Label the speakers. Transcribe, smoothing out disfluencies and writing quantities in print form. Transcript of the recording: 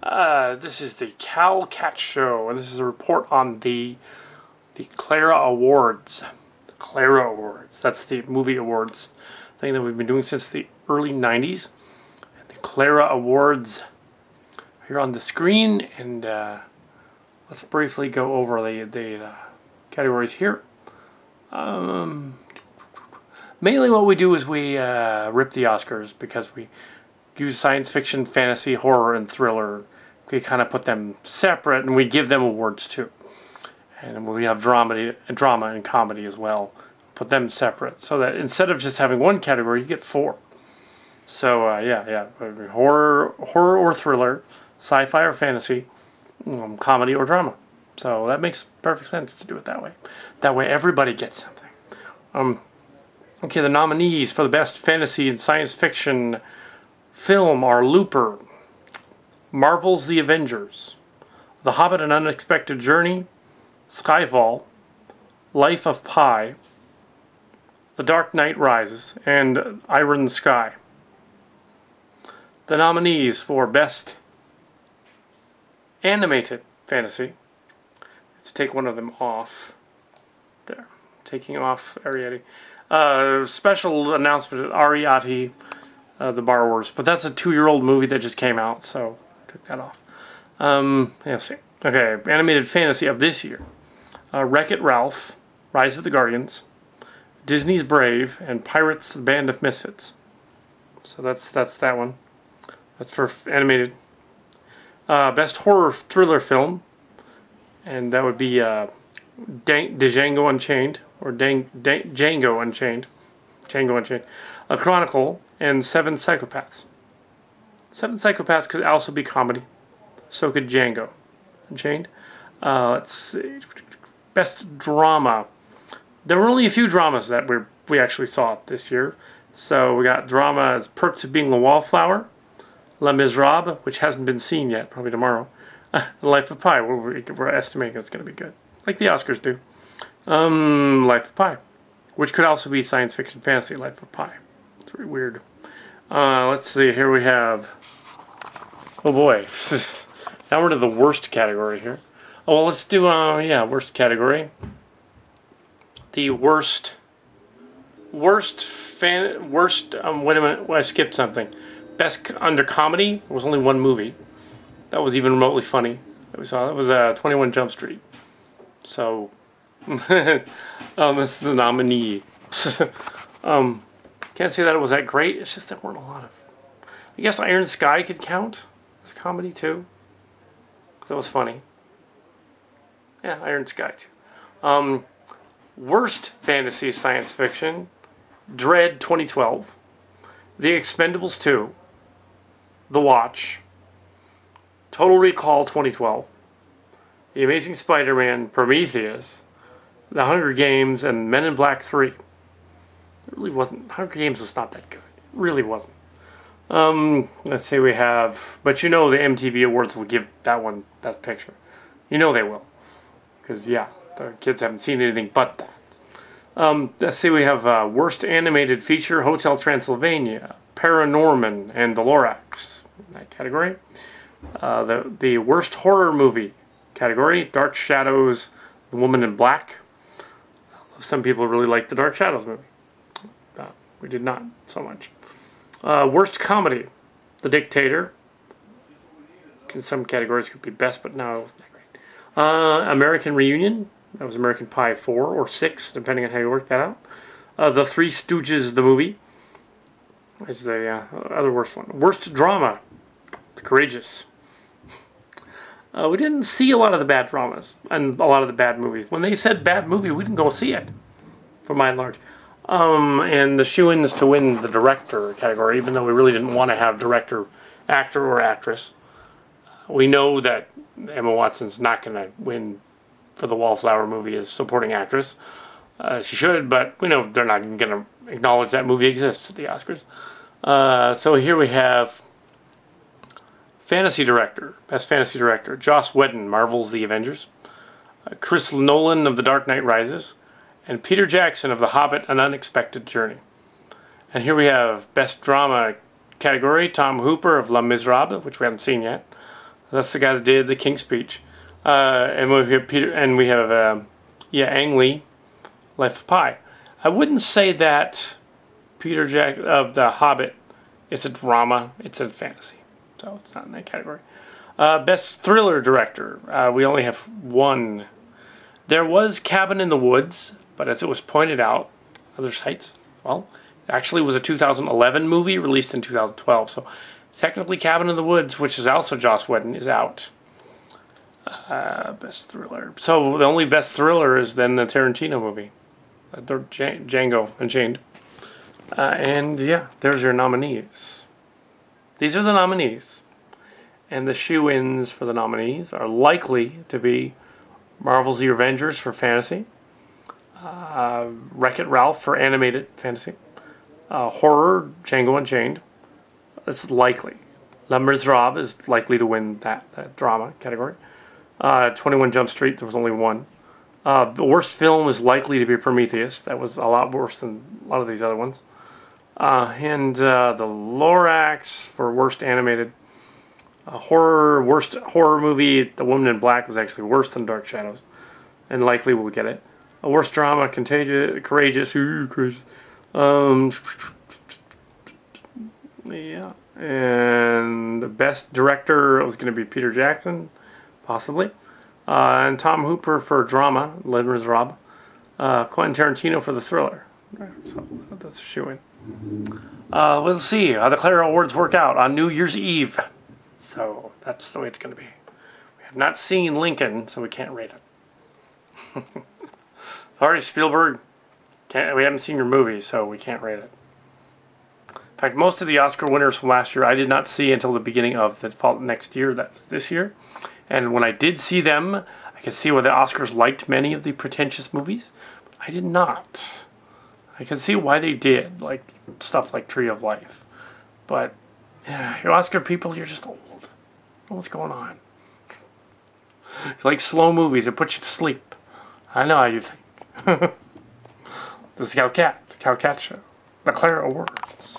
Speaker 1: This is the Kal Kat show, and this is a report on the Clara Awards. The Clara Awards. That's the movie awards thing that we've been doing since the early 90s. The Clara Awards here on the screen, and let's briefly go over the categories here. Mainly what we do is we rip the Oscars because we use science fiction, fantasy, horror, and thriller. We kind of put them separate, and we give them awards too. And we have drama and comedy as well. Put them separate, so that instead of just having one category, you get four. So yeah, horror or thriller, sci-fi or fantasy, comedy or drama. So that makes perfect sense to do it that way. That way everybody gets something. Okay, the nominees for the best fantasy and science fiction film are Looper, Marvel's The Avengers, The Hobbit: An Unexpected Journey, Skyfall, Life of Pi, The Dark Knight Rises, and Iron Sky. The nominees for best animated fantasy. Let's take one of them off. There. Taking off Ariadne. Special announcement at Ariadne, The Borrowers. But that's a 2-year-old movie that just came out, so took that off. Let's see. Okay, animated fantasy of this year. Wreck-It Ralph, Rise of the Guardians, Disney's Brave, and Pirates: The Band of Misfits. So that's that one. That's for animated. Best horror thriller film, and that would be Django Unchained, or Django Unchained. Django Unchained. A Chronicle, and Seven Psychopaths. Seven Psychopaths could also be comedy. So could Django Unchained. Let's see. Best drama. There were only a few dramas that we actually saw this year. So we got drama as Perks of Being a Wallflower, Les Miserables, which hasn't been seen yet, probably tomorrow, Life of Pi. We're estimating it's going to be good, like the Oscars do. Life of Pi, which could also be science fiction fantasy. Life of Pi. It's very weird. Let's see. Here we have. Oh boy. Now we're to the worst category here. Oh, well, let's do worst category. The worst. Wait a minute. I skipped something. Best under comedy. There was only one movie that was even remotely funny that we saw. That was 21 Jump Street. So, this is the nominee. Can't say that it was that great. It's just there weren't a lot of. I guess Iron Sky could count as a comedy too. That was funny. Yeah, Iron Sky too. Worst fantasy science fiction. Dread 2012. The Expendables 2. The Watch. Total Recall 2012. The Amazing Spider-Man, Prometheus, The Hunger Games, and Men in Black 3. It really wasn't. Hunger Games was not that good. It really wasn't. Let's say we have, but you know the MTV Awards will give that one Best Picture. You know they will. Because, yeah, the kids haven't seen anything but that. Let's say we have Worst Animated Feature, Hotel Transylvania, Paranorman, and The Lorax in that category. The Worst Horror Movie category, Dark Shadows, The Woman in Black. Some people really like the Dark Shadows movie. We did not so much. Worst Comedy, The Dictator. In some categories could be best, but no, it wasn't that great. American Reunion. That was American Pie 4 or 6, depending on how you work that out. The Three Stooges, the movie. Is the other worst one. Worst Drama, The Courageous. We didn't see a lot of the bad dramas and a lot of the bad movies. When they said bad movie, we didn't go see it, for by and large. And the shoo-ins to win the director category, even though we really didn't want to have director, actor, or actress. We know that Emma Watson's not going to win for the Wallflower movie as supporting actress. She should, but we know they're not going to acknowledge that movie exists at the Oscars. So here we have Fantasy Director, Best Fantasy Director, Joss Whedon, Marvel's The Avengers, Chris Nolan of The Dark Knight Rises, and Peter Jackson of The Hobbit: An Unexpected Journey. And here we have Best Drama category, Tom Hooper of Les Miserables, which we haven't seen yet, That's the guy that did the King's Speech. And we have Ang Lee, Life of Pi. I wouldn't say that Peter Jack of The Hobbit is a drama. It's a fantasy, so it's not in that category. Best thriller director. We only have one. There was Cabin in the Woods, but as it was pointed out, other sites, well, actually was a 2011 movie released in 2012. So technically Cabin in the Woods, which is also Joss Whedon, is out. Best thriller. So the only best thriller is then the Tarantino movie, Django Unchained. And yeah, there's your nominees. These are the nominees. And the shoe-ins for the nominees are likely to be Marvel's The Avengers for fantasy, Wreck-It Ralph for animated fantasy, horror, Django Unchained. This is likely. Les Miserables is likely to win that drama category. 21 Jump Street, there was only one. The worst film is likely to be Prometheus. That was a lot worse than a lot of these other ones. And the Lorax for worst animated worst horror movie. The Woman in Black was actually worse than Dark Shadows, and likely will get it. A worst drama, Courageous. Yeah, and the best director was going to be Peter Jackson, possibly, and Tom Hooper for drama, Les Miserables. Quentin Tarantino for the thriller. So that's a shoe-in. We'll see how the Clara Awards work out on New Year's Eve. So that's the way it's going to be. We have not seen Lincoln, so we can't rate it. Sorry, Spielberg. We haven't seen your movie, so we can't rate it. In fact, most of the Oscar winners from last year I did not see until the beginning of the next year, that's this year. And when I did see them, I could see why the Oscars liked many of the pretentious movies. But I did not. I can see why they did, like stuff like Tree of Life. But yeah, you Oscar people, you're just old. What's going on? You like slow movies that put you to sleep. I know how you think. This is Kal Kat, the Kal Kat Show. The Clara Awards.